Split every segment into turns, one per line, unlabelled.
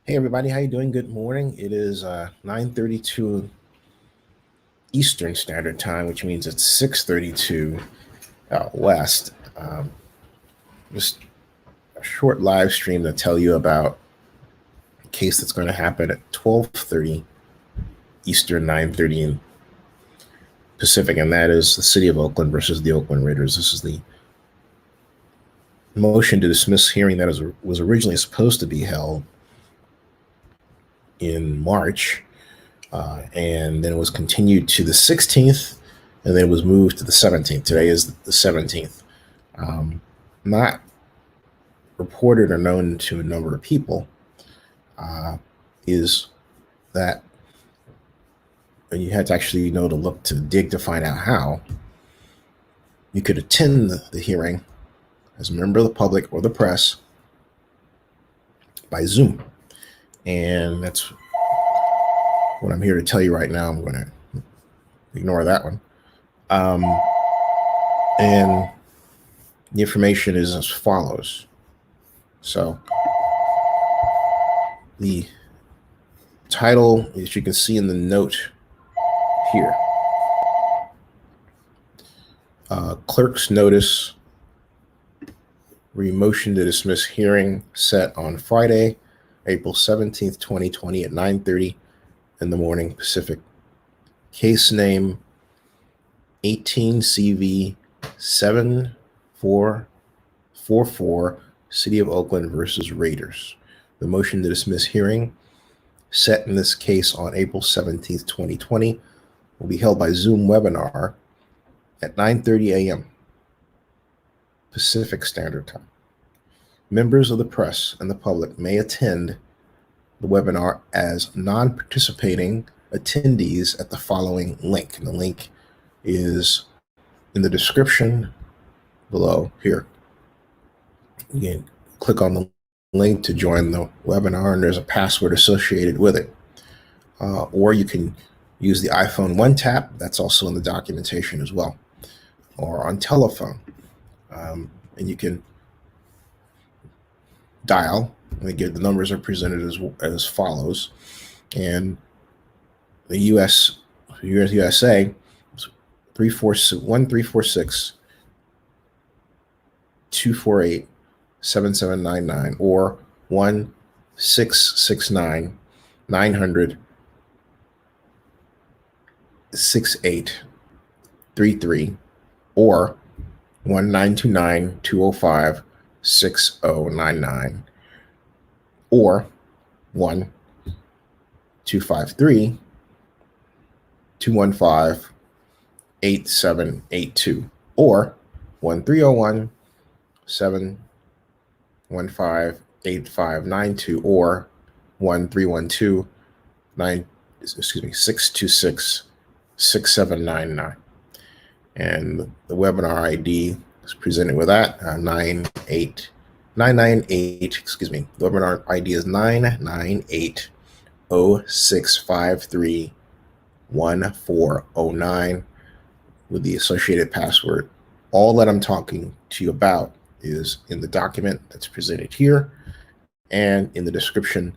Hey everybody, how you doing? Good morning. It is 9:32 Eastern Standard Time, which means it's 6:32 out west. Just a short live stream to tell you about a case that's going to happen at 12:30 Eastern, 9:30 Pacific, and that is the City of Oakland versus the Oakland Raiders. This is the motion to dismiss hearing that was originally supposed to be held in March, and then it was continued to the 16th, and then it was moved to the 17th. Today is the 17th. Not reported or known to a number of people is that you had to actually to look to dig to find out how you could attend the hearing as a member of the public or the press by Zoom. And that's what I'm here to tell you right now. I'm going to ignore that one. And the information is as follows. So the title, as you can see in the note here, clerk's notice, motion to dismiss hearing set on Friday, April 17th, 2020 at 9:30 in the morning Pacific. Case name 18 CV 7444, City of Oakland versus Raiders. The motion to dismiss hearing set in this case on April 17th, 2020 will be held by Zoom webinar at 9:30 a.m. Pacific Standard Time. Members of the press and the public may attend the webinar as non-participating attendees at the following link. And the link is in the description below here. You can click on the link to join the webinar, and there's a password associated with it. Or you can use the iPhone One Tap. That's also in the documentation as well. Or on telephone. And you can dial. The numbers are presented as follows. And the USA 1346 248 7799 or 1669 900 6833 or 1929 205 6099 or 253 215 8782 or 1301 715 8592 or 1312 626 6799. And the webinar ID is presented with that 998. The webinar ID is 99806531409 with the associated password. All that I'm talking to you about is in the document that's presented here and in the description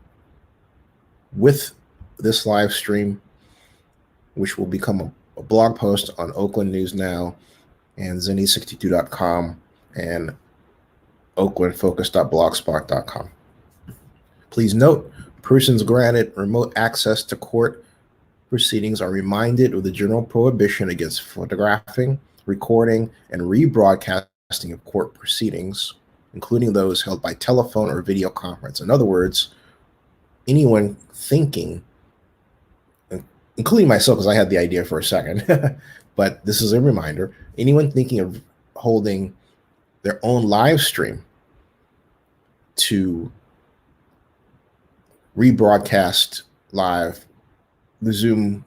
with this live stream, which will become a blog post on Oakland News Now and Zenny62.com and oaklandfocus.blogspot.com. Please note, persons granted remote access to court proceedings are reminded of the general prohibition against photographing, recording, and rebroadcasting of court proceedings, including those held by telephone or video conference. In other words, anyone thinking, including myself, because I had the idea for a second, but this is a reminder, anyone thinking of holding their own live stream to rebroadcast live the Zoom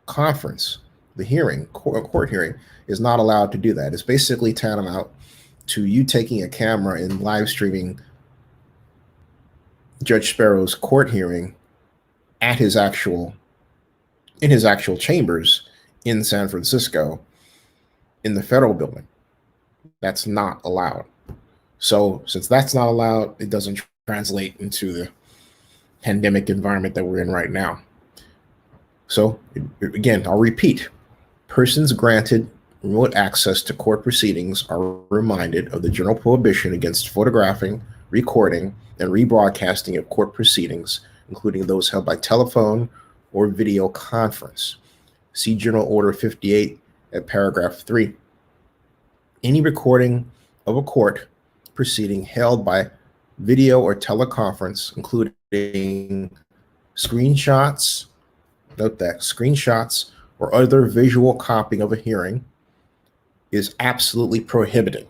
conference, the hearing, court hearing, is not allowed to do that. It's basically tantamount to you taking a camera and live streaming Judge Sparrow's court hearing in his actual chambers in San Francisco in the federal building. That's not allowed. So since that's not allowed, it doesn't translate into pandemic environment that we're in right now. So again, I'll repeat. Persons granted remote access to court proceedings are reminded of the general prohibition against photographing, recording, and rebroadcasting of court proceedings, including those held by telephone or video conference. See General Order 58 at paragraph 3. Any recording of a court proceeding held by video or teleconference, including screenshots, note that, screenshots or other visual copying of a hearing, is absolutely prohibited.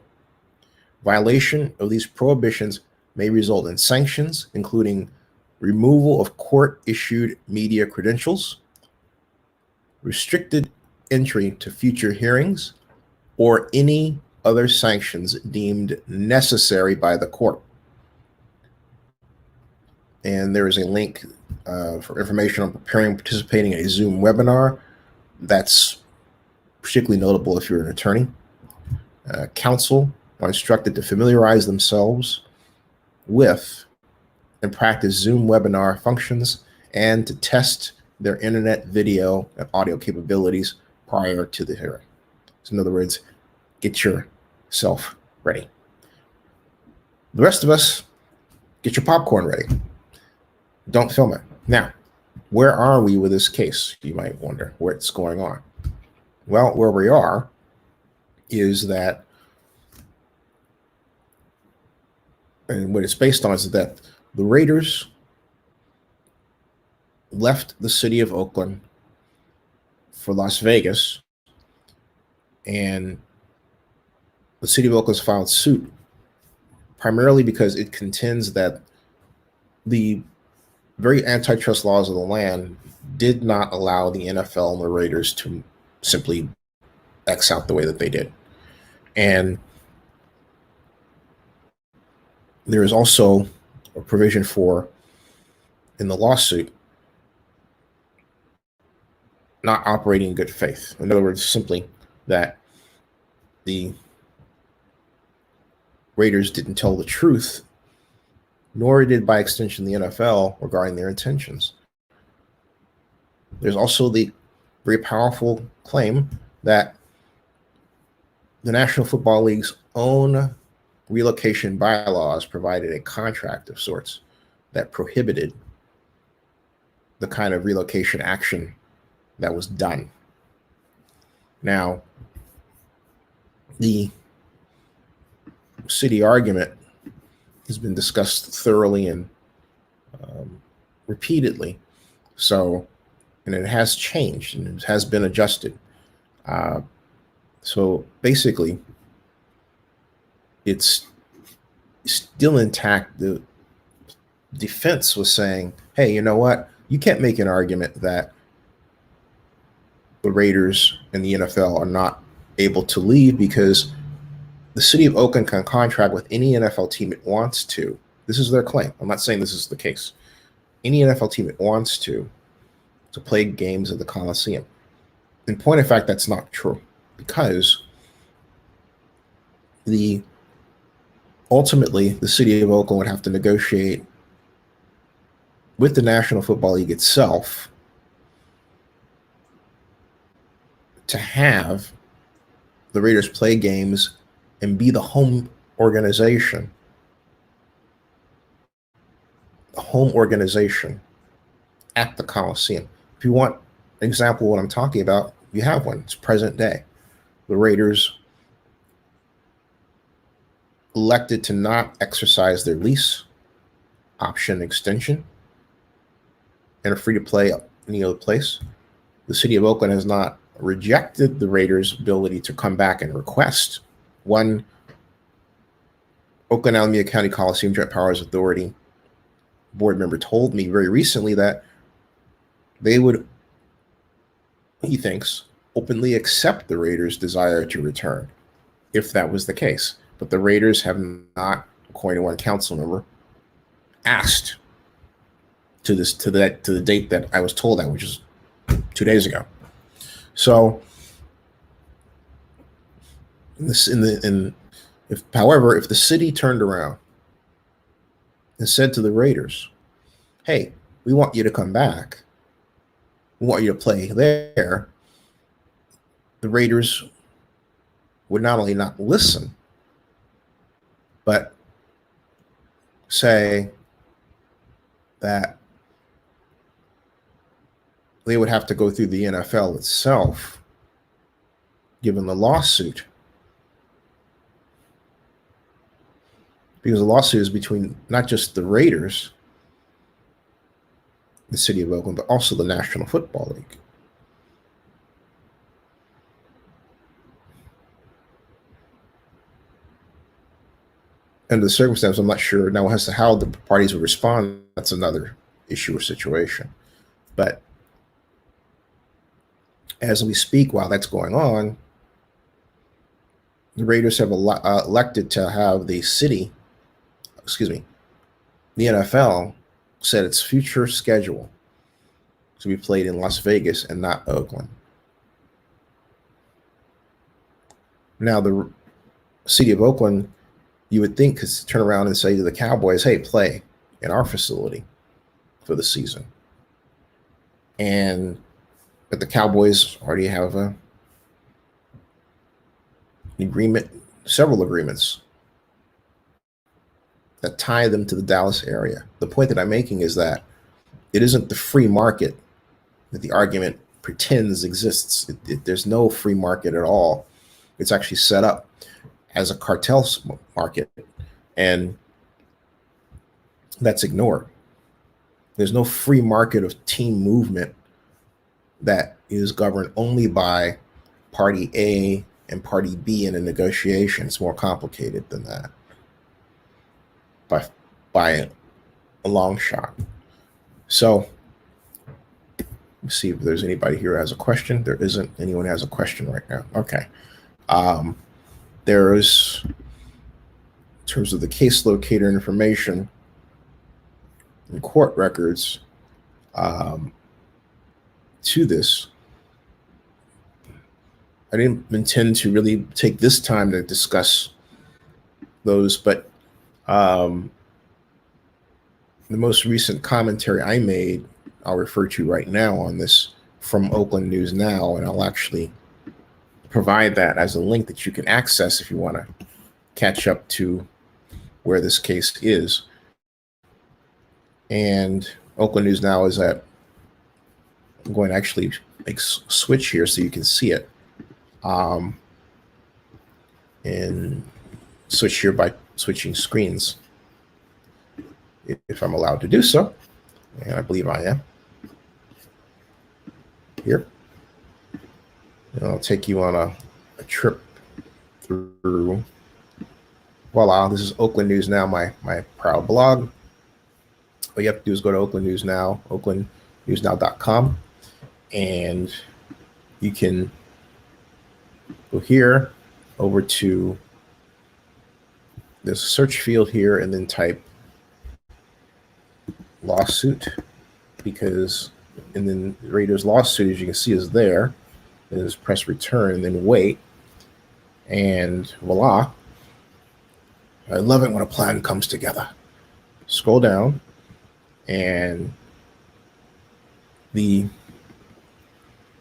Violation of these prohibitions may result in sanctions, including removal of court-issued media credentials, restricted entry to future hearings, or any other sanctions deemed necessary by the court. And there is a link for information on preparing and participating in a Zoom webinar. That's particularly notable if you're an attorney. Counsel are instructed to familiarize themselves with and practice Zoom webinar functions and to test their internet video and audio capabilities prior to the hearing. So in other words, get yourself ready. The rest of us, get your popcorn ready. Don't film it. Now, where are we with this case? You might wonder what's going on. Well, where we are is that, and what it's based on is that the Raiders left the city of Oakland for Las Vegas, and the city of Oakland filed suit primarily because it contends that the very antitrust laws of the land did not allow the NFL and the Raiders to simply X out the way that they did. And there is also a provision for, in the lawsuit, not operating in good faith. In other words, simply that the Raiders didn't tell the truth, nor did, by extension, the NFL regarding their intentions. There's also the very powerful claim that the National Football League's own relocation bylaws provided a contract of sorts that prohibited the kind of relocation action that was done. Now, the city argument has been discussed thoroughly and repeatedly. So, and it has changed and it has been adjusted. So basically, it's still intact. The defense was saying, hey, you know what? You can't make an argument that the Raiders and the NFL are not able to leave because the city of Oakland can contract with any NFL team it wants to. This is their claim. I'm not saying this is the case. Any NFL team it wants to play games at the Coliseum. In point of fact, that's not true, because ultimately the city of Oakland would have to negotiate with the National Football League itself to have the Raiders play games and be the home organization. The home organization at the Coliseum. If you want an example of what I'm talking about, you have one. It's present day. The Raiders elected to not exercise their lease option extension and are free to play any other place. The city of Oakland has not rejected the Raiders' ability to come back and request. One Oakland Alameda County Coliseum Joint Powers Authority board member told me very recently that they would, he thinks, openly accept the Raiders' desire to return if that was the case. But the Raiders have not, according to one council member, asked to the date that I was told that, which is 2 days ago. So, however, if the city turned around and said to the Raiders, "Hey, we want you to come back. We want you to play there. The Raiders would not only not listen, but say that they would have to go through the NFL itself, given the lawsuit. Because the lawsuit is between not just the Raiders, the city of Oakland, but also the National Football League. Under the circumstance, I'm not sure now as to how the parties would respond. That's another issue or situation. But as we speak, while that's going on, the Raiders have elected to have the NFL set its future schedule to be played in Las Vegas and not Oakland. Now, the city of Oakland, you would think, could turn around and say to the Cowboys, hey, play in our facility for the season. But the Cowboys already have an agreement, several agreements that tie them to the Dallas area. The point that I'm making is that it isn't the free market that the argument pretends exists. There's no free market at all. It's actually set up as a cartel market, and that's ignored. There's no free market of team movement that is governed only by Party A and Party B in a negotiation. It's more complicated than that by a long shot. So let's see if there's anybody here who has a question. There isn't anyone who has a question right now. Okay. There is, in terms of the case locator information and court records to this, I didn't intend to really take this time to discuss those, but the most recent commentary I made, I'll refer to right now on this from Oakland News Now, and I'll actually provide that as a link that you can access if you want to catch up to where this case is. And Oakland News Now is at, I'm going to actually make switch here so you can see it. And switch here by switching screens, if I'm allowed to do so, and I believe I am. Here, and I'll take you on a trip through. Voila, this is Oakland News Now, my proud blog. All you have to do is go to Oakland News Now, oaklandnewsnow.com, and you can go here over to this search field here and then type lawsuit, because and then Raiders lawsuit, as you can see, is there. And just press return and then wait, and voila. I love it when a plan comes together. Scroll down, and as you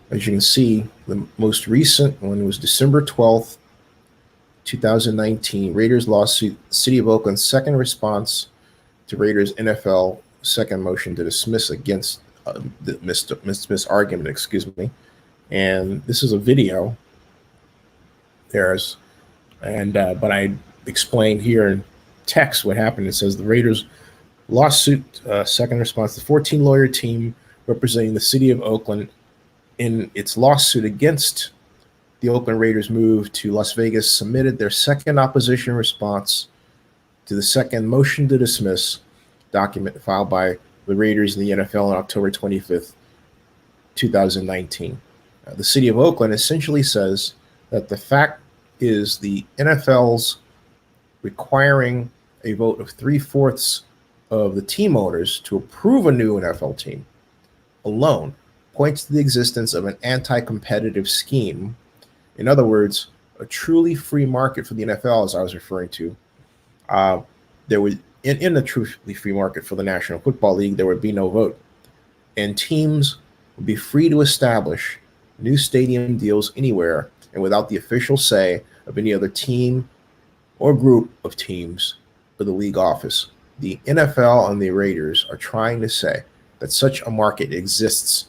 can see, the most recent one was December 12th, 2019. Raiders lawsuit, City of Oakland's second response to Raiders NFL second motion to dismiss against dismiss argument, excuse me. And this is a video. But I explained here in text what happened. It says the Raiders lawsuit second response, the 14-lawyer team representing the City of Oakland in its lawsuit against the Oakland Raiders move to Las Vegas submitted their second opposition response to the second motion to dismiss document filed by the Raiders and the NFL on October 25th, 2019. The City of Oakland essentially says that the fact is the NFL's requiring a vote of 3/4 of the team owners to approve a new NFL team alone points to the existence of an anti-competitive scheme. In other words, a truly free market for the NFL, as I was referring to. There would, in a truly free market for the National Football League, there would be no vote. and teams will be free to establish new stadium deals anywhere and without the official say of any other team or group of teams or the league office. The NFL and the Raiders are trying to say that such a market exists.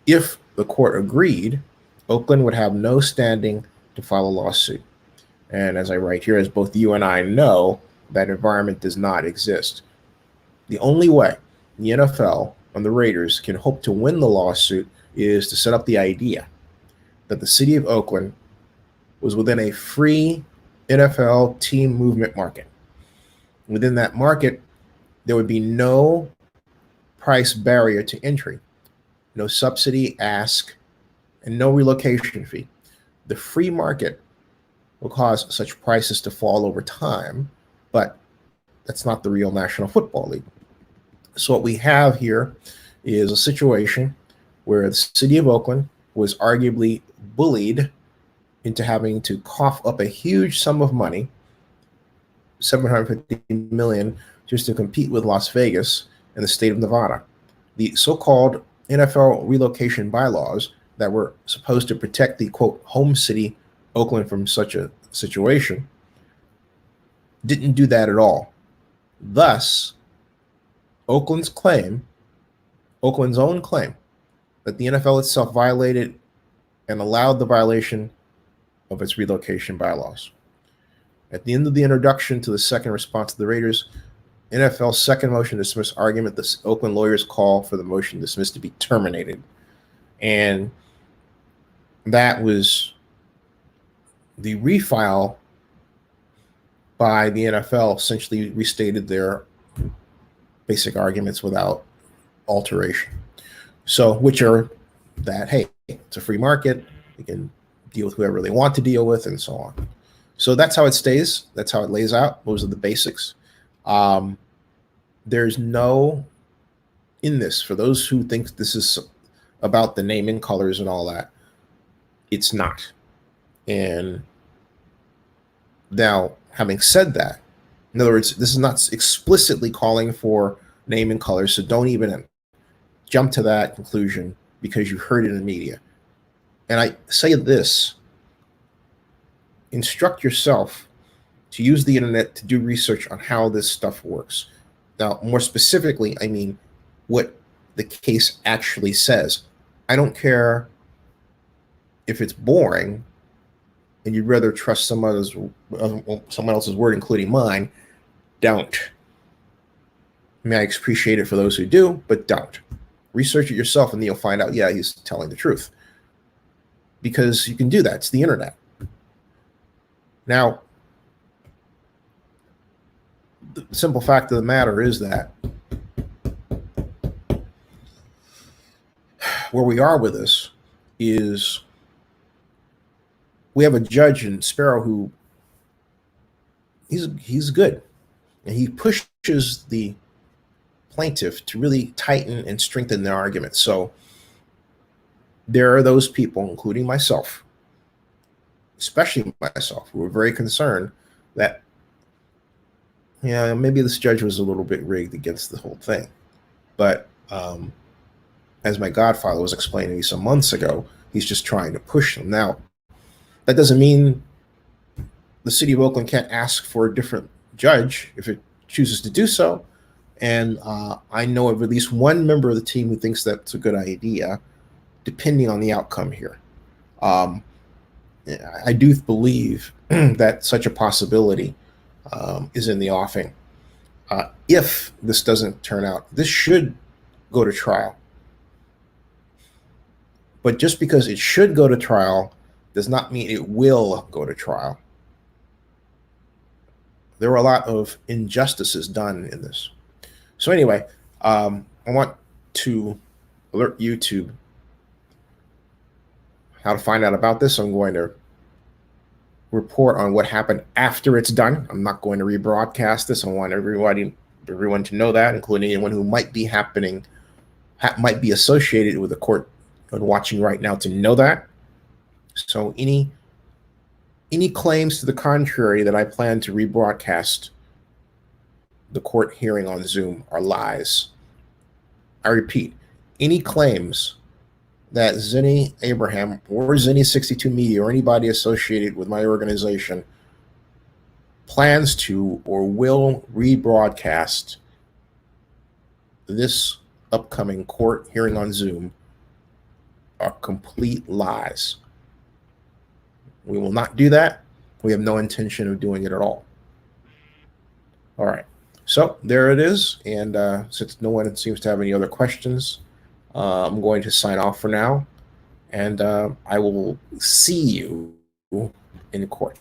If the court agreed, Oakland would have no standing to file a lawsuit. And as I write here, as both you and I know, that environment does not exist. The only way the NFL and the Raiders can hope to win the lawsuit is to set up the idea that the city of Oakland was within a free NFL team movement market. Within that market, there would be no price barrier to entry, no subsidy ask, and no relocation fee. The free market will cause such prices to fall over time, but that's not the real National Football League. So what we have here is a situation where the city of Oakland was arguably bullied into having to cough up a huge sum of money, $750 million, just to compete with Las Vegas and the state of Nevada. The so-called NFL relocation bylaws that were supposed to protect the, quote, home city, Oakland, from such a situation didn't do that at all. Thus, Oakland's own claim that the NFL itself violated and allowed the violation of its relocation bylaws. At the end of the introduction to the second response to the Raiders, NFL's second motion to dismiss argument, the Oakland lawyers call for the motion to dismiss to be terminated. And that was the refile by the NFL, essentially restated their basic arguments without alteration. So, which are that, hey, it's a free market, they can deal with whoever they want to deal with, and so on. So that's how it stays. That's how it lays out. Those are the basics. There's no, in this, for those who think this is about the name and colors and all that, it's not. And now, having said that, in other words, this is not explicitly calling for name and colors, so don't even jump to that conclusion because you heard it in the media. And I say this, instruct yourself to use the internet to do research on how this stuff works. Now, more specifically, I mean what the case actually says. I don't care if it's boring and you'd rather trust someone else's word, including mine. Don't. I mean, I appreciate it for those who do, but don't. Research it yourself and then you'll find out, yeah, he's telling the truth. Because you can do that. It's the internet. Now, the simple fact of the matter is that where we are with this is we have a judge in Sparrow who he's good, and he pushes the plaintiff to really tighten and strengthen their argument. So there are those people, including myself, especially myself, who are very concerned that, yeah, maybe this judge was a little bit rigged against the whole thing. But as my godfather was explaining to me some months ago, he's just trying to push them. Now, that doesn't mean the city of Oakland can't ask for a different judge if it chooses to do so. And I know of at least one member of the team who thinks that's a good idea, depending on the outcome here. I do believe that such a possibility is in the offing. If this doesn't turn out, this should go to trial. But just because it should go to trial does not mean it will go to trial. There are a lot of injustices done in this. So anyway, I want to alert you to how to find out about this. I'm going to report on what happened after it's done. I'm not going to rebroadcast this. I want everyone to know that, including anyone who might be associated with the court and watching right now, to know that. So any claims to the contrary that I plan to rebroadcast the court hearing on Zoom are lies. I repeat, Any claims that Zinni Abraham or Zinni 62 Media or anybody associated with my organization plans to or will rebroadcast this upcoming court hearing on Zoom are complete lies. We will not do that. We have no intention of doing it at all. All right. So there it is. And since no one seems to have any other questions, I'm going to sign off for now. And I will see you in court.